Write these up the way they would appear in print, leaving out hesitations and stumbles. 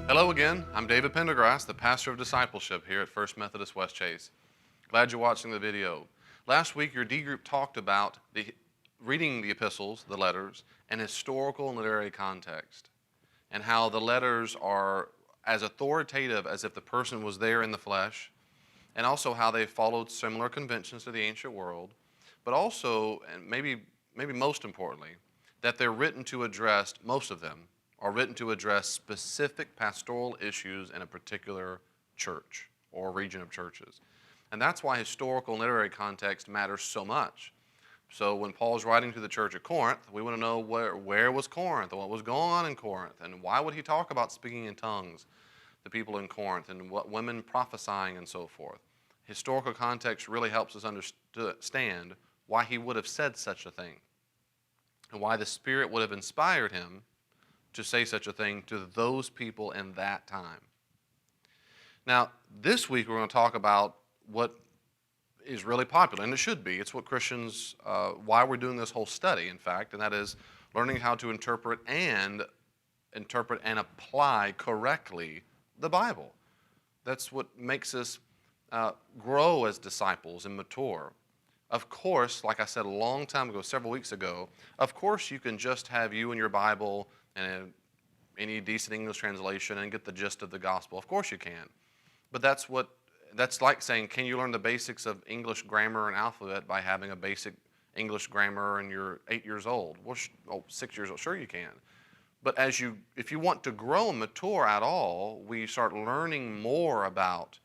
Hello again. I'm David Pendergrass, the pastor of discipleship here at First Methodist West Chase. Glad you're watching the video. Last week, your D group talked about reading the epistles, the letters, in historical and literary context, and how the letters are as authoritative as if the person was there in the flesh, and also how they followed similar conventions to the ancient world, but also, and maybe most importantly, that they're written to address, most of them are written to address specific pastoral issues in a particular church or region of churches. And that's why historical and literary context matters so much. So when Paul's writing to the church at Corinth, we want to know where was Corinth, and what was going on in Corinth, and why would he talk about speaking in tongues, the people in Corinth, and what women prophesying and so forth. Historical context really helps us understand why he would have said such a thing, and why the Spirit would have inspired him to say such a thing to those people in that time. Now, this week we're going to talk about what is really popular, and it should be. It's what Christians, why we're doing this whole study, in fact, and that is learning how to interpret and apply correctly the Bible. That's what makes us grow as disciples and mature. Of course, like I said a long time ago, several weeks ago, of course you can just have you and your Bible and any decent English translation and get the gist of the gospel. Of course you can. But that's like saying, can you learn the basics of English grammar and alphabet by having a basic English grammar and you're 8 years old? Well, 6 years old, sure you can. But if you want to grow and mature at all, we start learning more about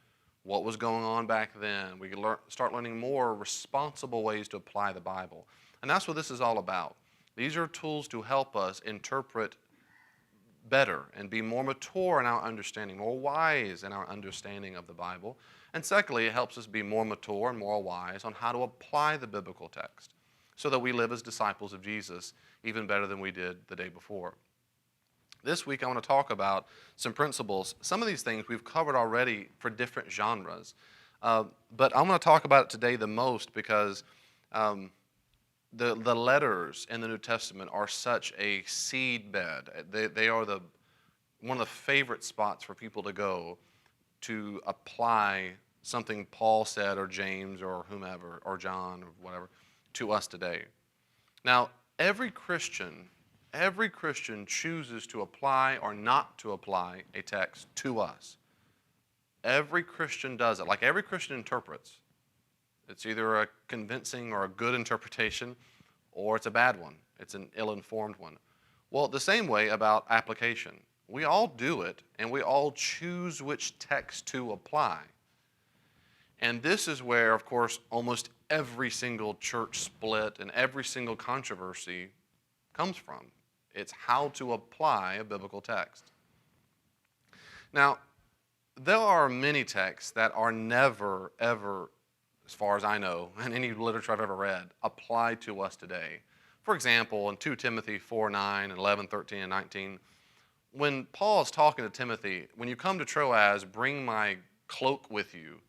what was going on back then. We start learning more responsible ways to apply the Bible. And that's what this is all about. These are tools to help us interpret better and be more mature in our understanding, more wise in our understanding of the Bible. And secondly, it helps us be more mature and more wise on how to apply the biblical text so that we live as disciples of Jesus even better than we did the day before. This week I want to talk about some principles. Some of these things we've covered already for different genres. But I'm going to talk about it today the most because the letters in the New Testament are such a seed bed. They are one of the favorite spots for people to go to apply something Paul said or James or whomever or John or whatever to us today. Now, every Christian chooses to apply or not to apply a text to us. Every Christian does it. Like every Christian interprets. It's either a convincing or a good interpretation, or it's a bad one. It's an ill-informed one. Well, the same way about application. We all do it, and we all choose which text to apply. And this is where, of course, almost every single church split and every single controversy comes from. It's how to apply a biblical text. Now, there are many texts that are never, ever, as far as I know, in any literature I've ever read, applied to us today. For example, in 2 Timothy 4:9 and 11, 13, and 19, when Paul is talking to Timothy, when you come to Troas, bring my cloak with you.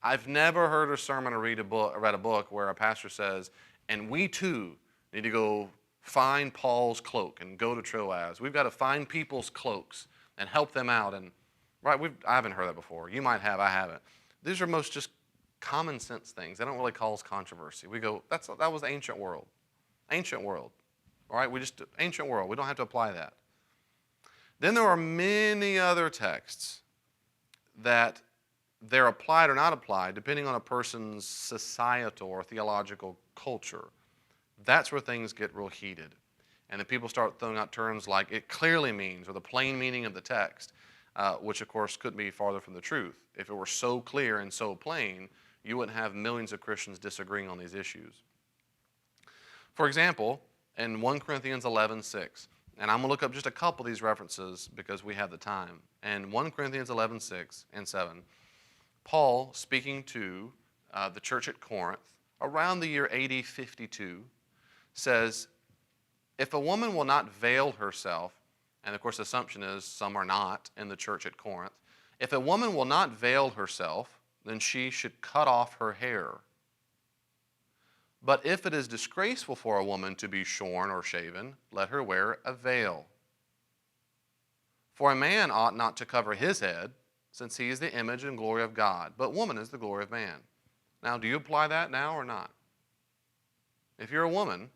I've never heard a sermon or read a book where a pastor says, and we too need to go find Paul's cloak and go to Troas. We've got to find people's cloaks and help them out. And right, I haven't heard that before. You might have, I haven't. These are most just common sense things. They don't really cause controversy. We go, that was the ancient world. Ancient world. All right, ancient world. We don't have to apply that. Then there are many other texts that they're applied or not applied depending on a person's societal or theological culture. That's where things get real heated. And then people start throwing out terms like it clearly means or the plain meaning of the text, which of course couldn't be farther from the truth. If it were so clear and so plain, you wouldn't have millions of Christians disagreeing on these issues. For example, in 1 Corinthians 11:6, and I'm going to look up just a couple of these references because we have the time. In 1 Corinthians 11:6 and 7, Paul, speaking to the church at Corinth around the year AD 52, says, if a woman will not veil herself, and of course the assumption is some are not in the church at Corinth, if a woman will not veil herself, then she should cut off her hair. But if it is disgraceful for a woman to be shorn or shaven, let her wear a veil. For a man ought not to cover his head, since he is the image and glory of God, but woman is the glory of man. Now, do you apply that now or not? If you're a woman,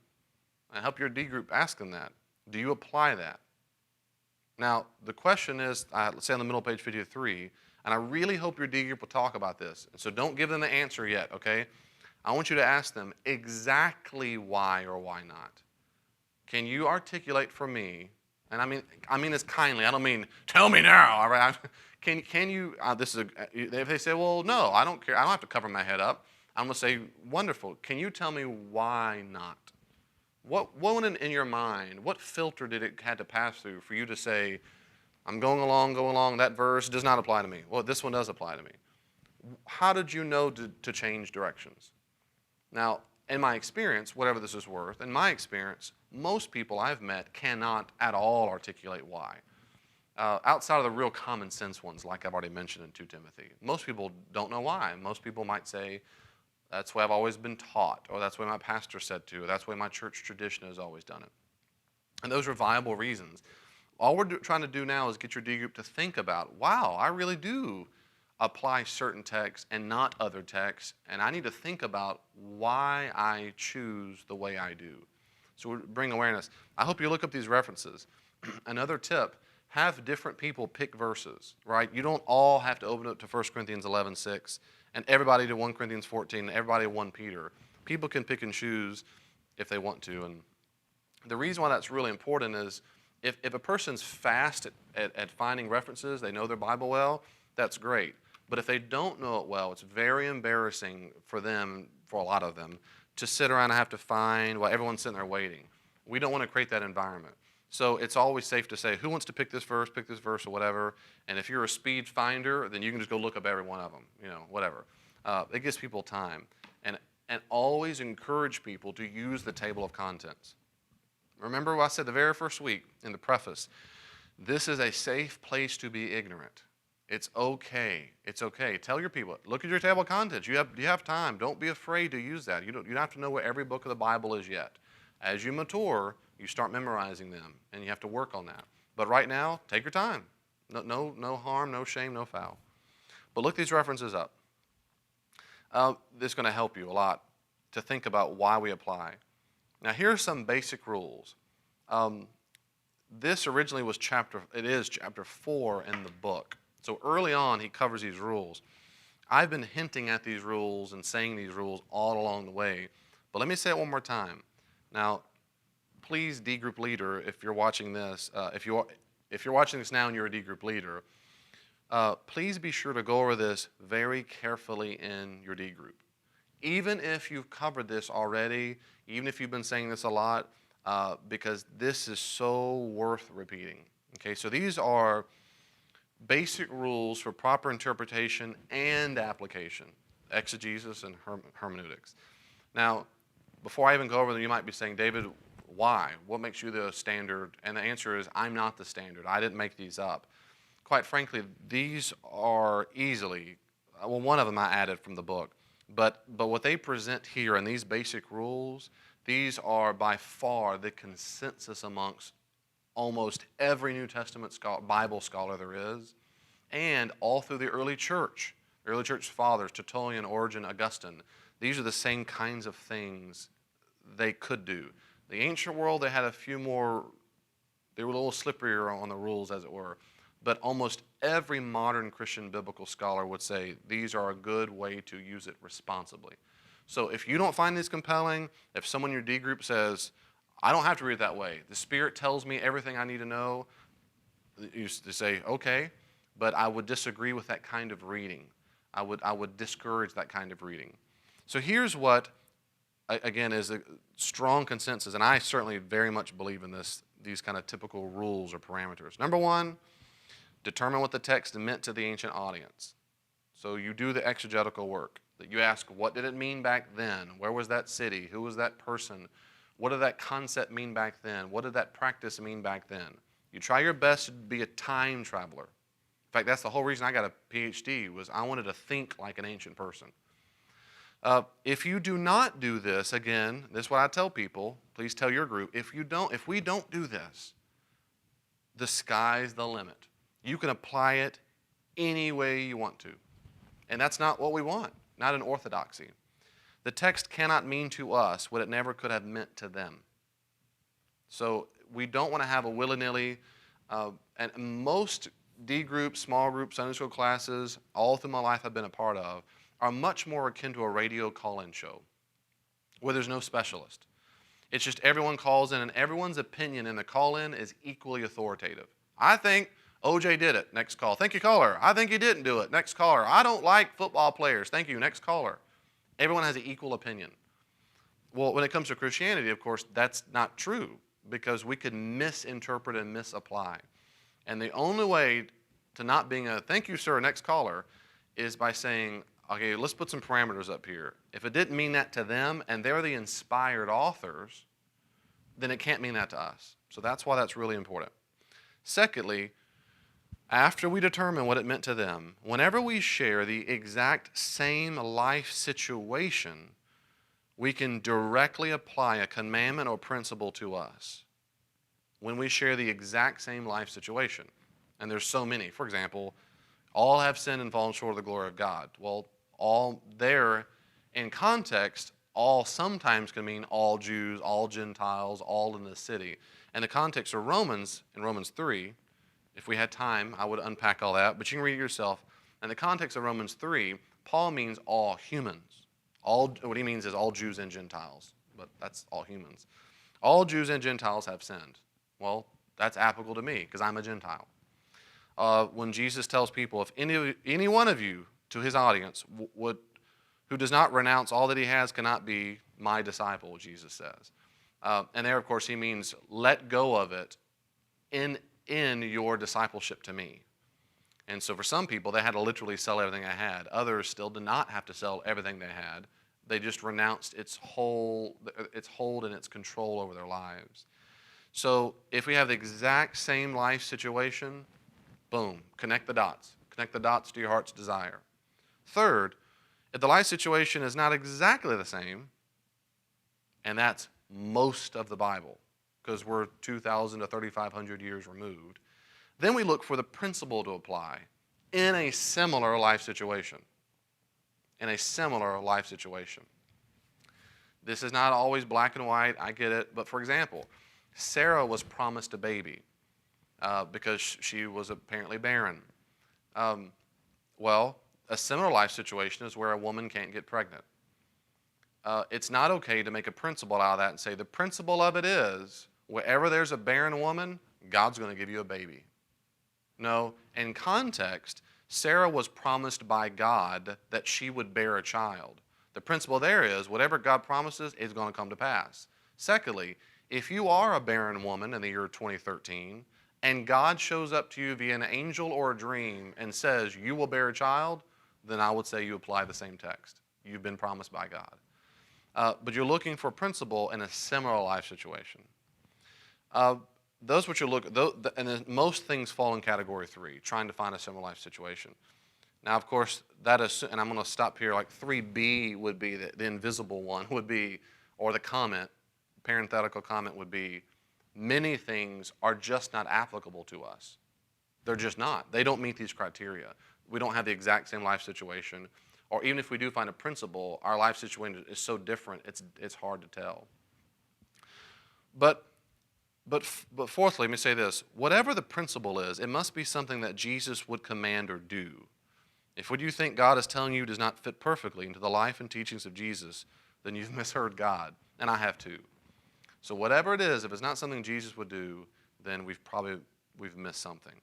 and help your D group ask them that, do you apply that? Now, the question is, let's say on the middle of page 53, and I really hope your D group will talk about this. And so don't give them the answer yet, okay? I want you to ask them exactly why or why not. Can you articulate for me, and I mean this kindly, I don't mean, tell me now, all right? Can you, if they say, well, no, I don't care, I don't have to cover my head up, I'm going to say, wonderful. Can you tell me why not? What went in your mind? What filter did it had to pass through for you to say, I'm going along, that verse does not apply to me. Well, this one does apply to me. How did you know to change directions? Now, in my experience, whatever this is worth, in my experience, most people I've met cannot at all articulate why. Outside of the real common sense ones, like I've already mentioned in 2 Timothy. Most people don't know why. Most people might say, that's the way I've always been taught, or that's the way my pastor said to, or that's the way my church tradition has always done it. And those are viable reasons. All we're trying to do now is get your D group to think about, wow, I really do apply certain texts and not other texts, and I need to think about why I choose the way I do. So we bring awareness. I hope you look up these references. Another tip, have different people pick verses, right? You don't all have to open it to 1 Corinthians 11:6 and everybody to 1 Corinthians 14 and everybody to 1 Peter. People can pick and choose if they want to. And the reason why that's really important is if a person's fast at finding references, they know their Bible well, that's great. But if they don't know it well, it's very embarrassing for them, for a lot of them, to sit around and have to find while everyone's sitting there waiting. We don't want to create that environment. So it's always safe to say, who wants to pick this verse, or whatever. And if you're a speed finder, then you can just go look up every one of them, whatever. It gives people time. And always encourage people to use the table of contents. Remember what I said the very first week in the preface. This is a safe place to be ignorant. It's okay. It's okay. Tell your people, look at your table of contents. You have time. Don't be afraid to use that. You don't have to know what every book of the Bible is yet. As you mature, you start memorizing them, and you have to work on that. But right now, take your time. No harm, no shame, no foul. But look these references up. This is going to help you a lot to think about why we apply. Now, here are some basic rules. This originally was chapter 4 in the book. So early on, he covers these rules. I've been hinting at these rules and saying these rules all along the way. But let me say it one more time. Now, please, D group leader, if you're watching this, if you're watching this now and you're a D group leader, please be sure to go over this very carefully in your D group. Even if you've covered this already, even if you've been saying this a lot, because this is so worth repeating. Okay, so these are basic rules for proper interpretation and application, exegesis and hermeneutics. Now, before I even go over them, you might be saying, David, why? What makes you the standard? And the answer is, I'm not the standard. I didn't make these up. Quite frankly, these are easily, well, one of them I added from the book, but what they present here in these basic rules, these are by far the consensus amongst almost every New Testament Bible scholar there is, and all through the early church fathers, Tertullian, Origen, Augustine. These are the same kinds of things they could do. The ancient world, they had a few more, they were a little slipperier on the rules, as it were, but almost every modern Christian biblical scholar would say these are a good way to use it responsibly. So if you don't find these compelling, if someone in your D group says, I don't have to read it that way, the Spirit tells me everything I need to know, you say, okay, but I would disagree with that kind of reading. I would discourage that kind of reading. So here's what, again, is a strong consensus, and I certainly very much believe in these kind of typical rules or parameters. Number one, determine what the text meant to the ancient audience. So you do the exegetical work. That you ask, what did it mean back then? Where was that city? Who was that person? What did that concept mean back then? What did that practice mean back then? You try your best to be a time traveler. In fact, that's the whole reason I got a PhD, was I wanted to think like an ancient person. If you do not do this, again, this is what I tell people, please tell your group, if we don't do this, the sky's the limit. You can apply it any way you want to. And that's not what we want, not in orthodoxy. The text cannot mean to us what it never could have meant to them. So we don't want to have a willy-nilly, and most D groups, small groups, Sunday school classes, all through my life I've been a part of, are much more akin to a radio call-in show where there's no specialist. It's just everyone calls in, and everyone's opinion in the call-in is equally authoritative. I think OJ did it. Next call. Thank you, caller. I think he didn't do it. Next caller. I don't like football players. Thank you. Next caller. Everyone has an equal opinion. Well, when it comes to Christianity, of course, that's not true because we could misinterpret and misapply. And the only way to not being a thank you, sir, next caller is by saying, okay, let's put some parameters up here. If it didn't mean that to them and they're the inspired authors, then it can't mean that to us. So that's why that's really important. Secondly, after we determine what it meant to them, whenever we share the exact same life situation, we can directly apply a commandment or principle to us. When we share the exact same life situation, and there's so many. For example, all have sinned and fallen short of the glory of God. Well, all there in context, all sometimes can mean all Jews, all Gentiles, all in the city. And the context of Romans, in Romans 3, if we had time, I would unpack all that, but you can read it yourself. In the context of Romans 3, Paul means all humans. What he means is all Jews and Gentiles, but that's all humans. All Jews and Gentiles have sinned. Well, that's applicable to me because I'm a Gentile. When Jesus tells people, if any one of you, to his audience, who does not renounce all that he has cannot be my disciple, Jesus says. And there, of course, he means let go of it in your discipleship to me. And so for some people, they had to literally sell everything they had. Others still did not have to sell everything they had. They just renounced its hold and its control over their lives. So if we have the exact same life situation, boom, connect the dots. Connect the dots to your heart's desire. Third, if the life situation is not exactly the same, and that's most of the Bible, because we're 2,000 to 3,500 years removed, then we look for the principle to apply in a similar life situation. In a similar life situation. This is not always black and white, I get it, but for example, Sarah was promised a baby because she was apparently barren. Well, a similar life situation is where a woman can't get pregnant. It's not okay to make a principle out of that and say the principle of it is wherever there's a barren woman, God's going to give you a baby. No, in context, Sarah was promised by God that she would bear a child. The principle there is whatever God promises is going to come to pass. Secondly, if you are a barren woman in the year 2013 and God shows up to you via an angel or a dream and says you will bear a child, then I would say you apply the same text. You've been promised by God. But you're looking for a principle in a similar life situation. Those which you look, and most things fall in category 3, trying to find a similar life situation. Now, of course, that is, and I'm going to stop here, like 3B would be the invisible one would be, or the comment, parenthetical comment would be, many things are just not applicable to us. They're just not. They don't meet these criteria. We don't have the exact same life situation, or even if we do find a principle, our life situation is so different, it's hard to tell. But fourthly, let me say this. Whatever the principle is, it must be something that Jesus would command or do. If what you think God is telling you does not fit perfectly into the life and teachings of Jesus, then you've misheard God, and I have too. So whatever it is, if it's not something Jesus would do, then we've missed something.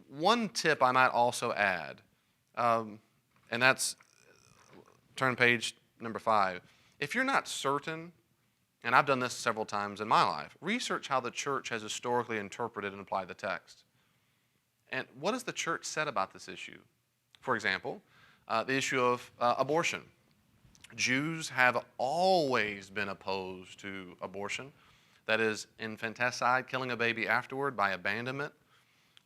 One tip I might also add, and that's, turn page number 5. If you're not certain, and I've done this several times in my life, research how the church has historically interpreted and applied the text. And what has the church said about this issue? For example, the issue of abortion. Jews have always been opposed to abortion. That is, infanticide, killing a baby afterward by abandonment,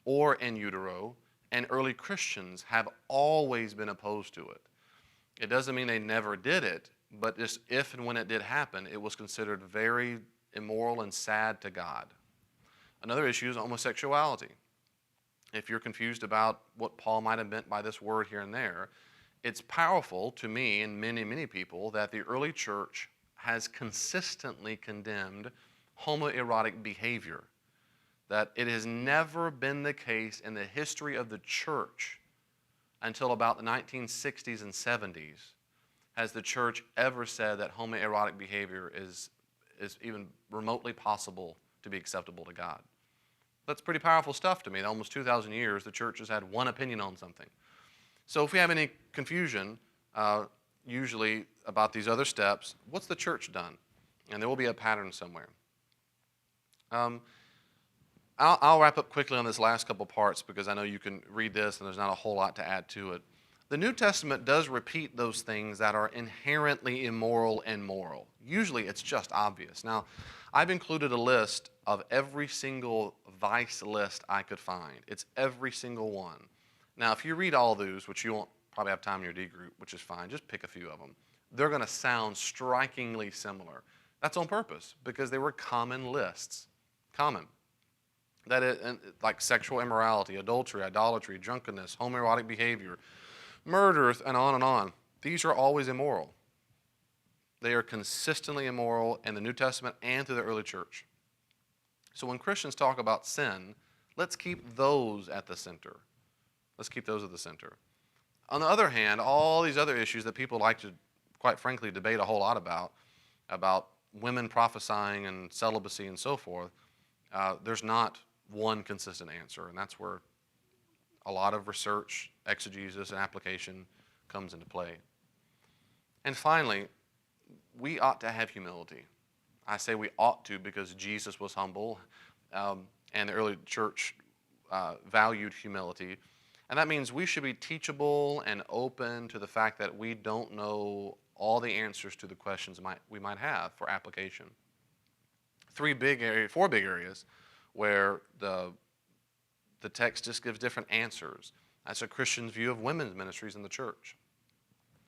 or in utero. And early Christians have always been opposed to it. It doesn't mean they never did it, but just if and when it did happen, it was considered very immoral and sad to God. Another issue is homosexuality. If you're confused about what Paul might have meant by this word here and there, it's powerful to me and many, many people that the early church has consistently condemned homoerotic behavior. That it has never been the case in the history of the church until about the 1960s and 70s has the church ever said that homoerotic behavior is even remotely possible to be acceptable to God. That's pretty powerful stuff to me. In almost 2,000 years, the church has had one opinion on something. So if we have any confusion, usually about these other steps, what's the church done? And there will be a pattern somewhere. I'll wrap up quickly on this last couple parts because I know you can read this and there's not a whole lot to add to it. The New Testament does repeat those things that are inherently immoral and moral. Usually it's just obvious. Now, I've included a list of every single vice list I could find. It's every single one. Now, if you read all those, which you won't probably have time in your D group, which is fine, just pick a few of them. They're going to sound strikingly similar. That's on purpose because they were common lists. Common. That is, like sexual immorality, adultery, idolatry, drunkenness, homoerotic behavior, murder, and on and on. These are always immoral. They are consistently immoral in the New Testament and through the early church. So when Christians talk about sin, let's keep those at the center. Let's keep those at the center. On the other hand, all these other issues that people like to, quite frankly, debate a whole lot about women prophesying and celibacy and so forth, there's not one consistent answer, and that's where a lot of research, exegesis, and application comes into play. And finally, we ought to have humility. I say we ought to because Jesus was humble, and the early church valued humility. And that means we should be teachable and open to the fact that we don't know all the answers to the questions we might have for application. Four big areas where the text just gives different answers. That's a Christian's view of women's ministries in the church.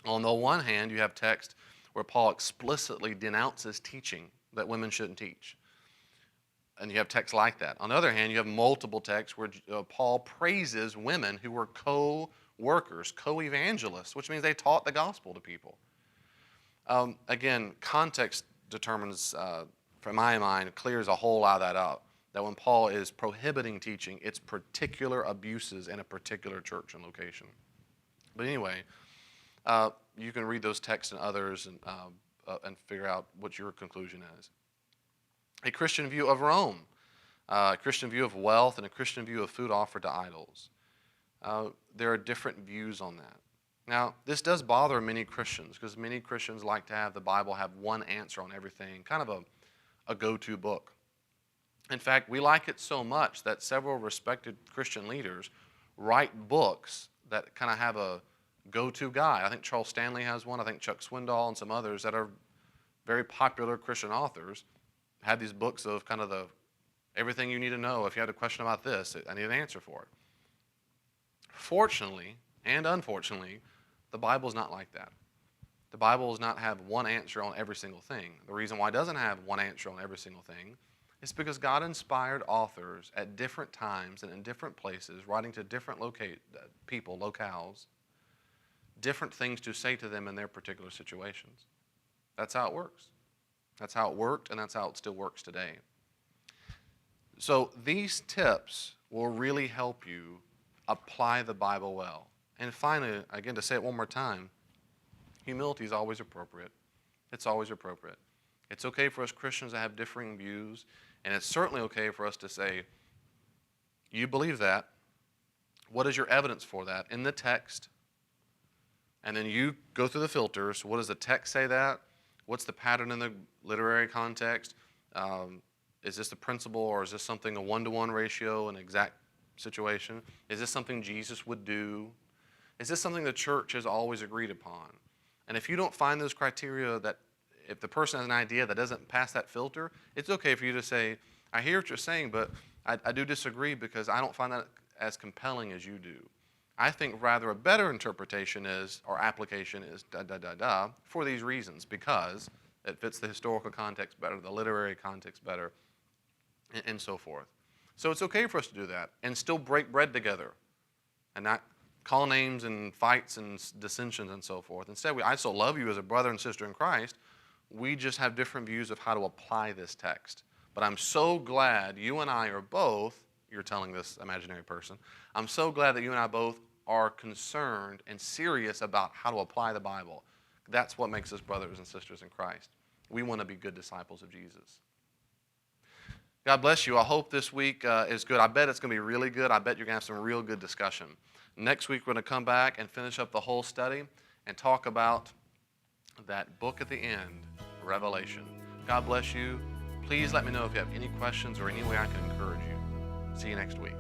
On the one hand, you have text where Paul explicitly denounces teaching that women shouldn't teach. And you have texts like that. On the other hand, you have multiple texts where Paul praises women who were co-workers, co-evangelists, which means they taught the gospel to people. Again, context determines, from my mind, clears a whole lot of that up. That when Paul is prohibiting teaching, it's particular abuses in a particular church and location. But anyway, you can read those texts and others and figure out what your conclusion is. A Christian view of Rome, a Christian view of wealth, and a Christian view of food offered to idols. There are different views on that. Now, this does bother many Christians because many Christians like to have the Bible have one answer on everything, kind of a go-to book. In fact, we like it so much that several respected Christian leaders write books that kind of have a go-to guy. I think Charles Stanley has one. I think Chuck Swindoll and some others that are very popular Christian authors have these books of kind of everything you need to know. If you had a question about this, I need an answer for it. Fortunately and unfortunately, the Bible is not like that. The Bible does not have one answer on every single thing. The reason why it doesn't have one answer on every single thing is because God inspired authors at different times and in different places, writing to different people, locales, different things to say to them in their particular situations. That's how it works. That's how it worked, and that's how it still works today. So these tips will really help you apply the Bible well. And finally, again, to say it one more time, humility is always appropriate. It's always appropriate. It's okay for us Christians to have differing views, and it's certainly okay for us to say, you believe that. What is your evidence for that in the text? And then you go through the filters. What does the text say that? What's the pattern in the literary context? Is this the principle, or is this something a one-to-one ratio, an exact situation? Is this something Jesus would do? Is this something the church has always agreed upon? And if you don't find those criteria, that if the person has an idea that doesn't pass that filter, it's okay for you to say, I hear what you're saying, but I do disagree because I don't find that as compelling as you do. I think rather a better interpretation is, or application is, for these reasons, because it fits the historical context better, the literary context better, and so forth. So it's okay for us to do that and still break bread together and not call names and fights and dissensions and so forth. Instead, I still love you as a brother and sister in Christ. We just have different views of how to apply this text. But I'm so glad you and I are both, you're telling this imaginary person, I'm so glad that you and I both are concerned and serious about how to apply the Bible. That's what makes us brothers and sisters in Christ. We want to be good disciples of Jesus. God bless you. I hope this week is good. I bet it's going to be really good. I bet you're going to have some real good discussion. Next week, we're going to come back and finish up the whole study and talk about that book at the end, Revelation. God bless you. Please let me know if you have any questions or any way I can encourage you. See you next week.